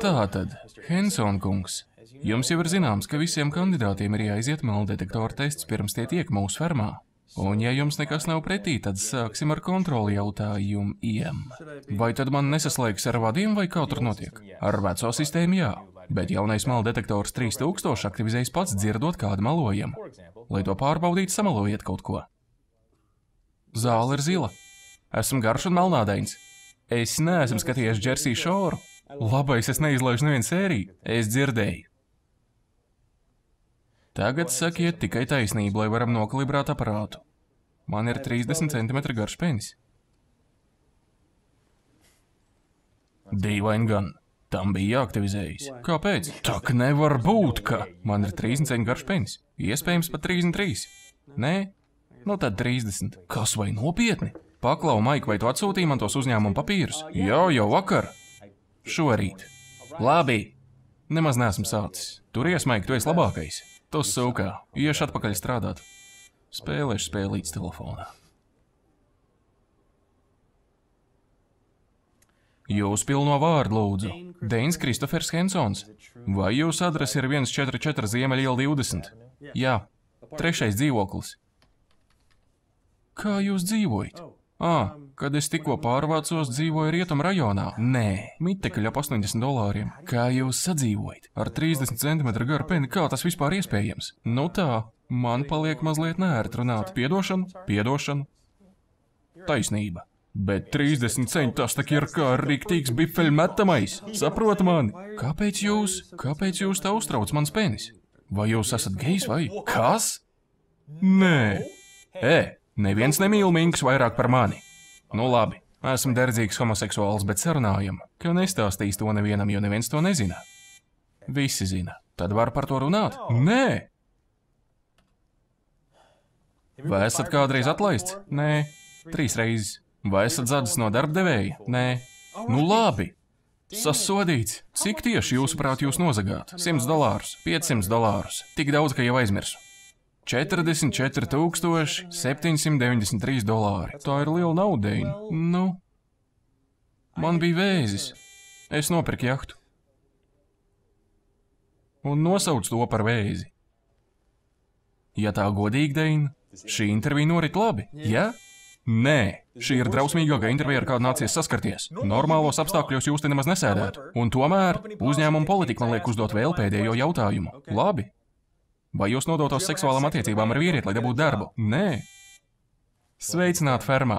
Tātad, Henson kungs, jums jau ir zināms, ka visiem kandidātiem ir jāiziet melddetektora tests pirms tie tiek mūsu fermā. Un ja jums nekas nav pretī, tad sāksim ar kontroli jautājumiem. Vai tad man nesaslēgs ar vadiem vai kā tur notiek? Ar veco sistēmu jā, bet jaunais melddetektors 3000 aktivizējas pats dzirdot kādu melojumu. Lai to pārbaudītu, samalojiet kaut ko. Zāle ir zila. Esmu garš un melnādains. Es neesmu skatījies Jersey Shore. Labais, es neizlaižu nevienu sēriju. Es dzirdēju. Tagad sakiet tikai taisnību, lai varam nokalibrēt aparātu. Man ir 30 cm garš penis. Dīvaini gan. Tam bija jāaktivizējas. Kāpēc? Tak nevar būt, ka man ir 30 cm garš penis. Iespējams pat 33. Nē? Nu tad 30. Kas vai nopietni? Paklau, Maik, vai tu atsūtīji man tos uzņēmumu papīrus? Jā, jau vakar. Šorīt. Labi. Nemaz neesmu sācis. Turies, Maik, tu esi labākais. Tu sūkā. Iešu atpakaļ strādāt. Spēlēšu spēlītas telefonā. Jūs pilno vārdu lūdzu. Deins Kristofers Hensons. Vai jūsu adrese ir 144 Ziemeļiela 20? Jā. 3. dzīvoklis. Kā jūs dzīvojat? Kad es tikko pārvācos, dzīvoju Rietumu rajonā. Nē, mitekļi ap $80. Kā jūs sadzīvojat? Ar 30 cm garu peni, kā tas vispār iespējams? Nu tā, man paliek mazliet neērti runāt. Piedošanu. Taisnība. Bet 30 centi tas tak ir kā riktīgs bifeļu metamais. Saprot mani? Kāpēc jūs tā uztrauc mans penis? Vai jūs esat gejs vai? Kas? Nē. Neviens nemīl minkus vairāk par mani. Nu labi, esmu derdzīgs homoseksuāls, bet sarunājam, ka nestāstīs to nevienam, jo neviens to nezina. Visi zina. Tad var par to runāt? Nē! Vai esat kādreiz atlaists? Nē. 3 reizes. Vai esat zadzis no darbdevēja? Nē. Nu labi. Sasodīts. Cik tieši jūsuprāt jūs nozagāt? $100, $500. Tik daudz, ka jau aizmirsu. $44 793. Tā ir liela naudeina. Nu. Man bija vēzis. Es nopirku jahtu. Un nosaucu to par vēzi. Ja tā godīgi, Deina, šī intervija norit labi, ja? Nē, šī ir drausmīgākā intervija, ar kādu nācies saskarties. Normālos apstākļos jūs te nemaz nesēdētu. Un tomēr uzņēmuma politika man liek uzdot vēl pēdējo jautājumu. Labi. Vai jūs nodotos seksuālām attiecībām ar vīrieti, lai dabūtu darbu? Nē. Sveicināt fermā.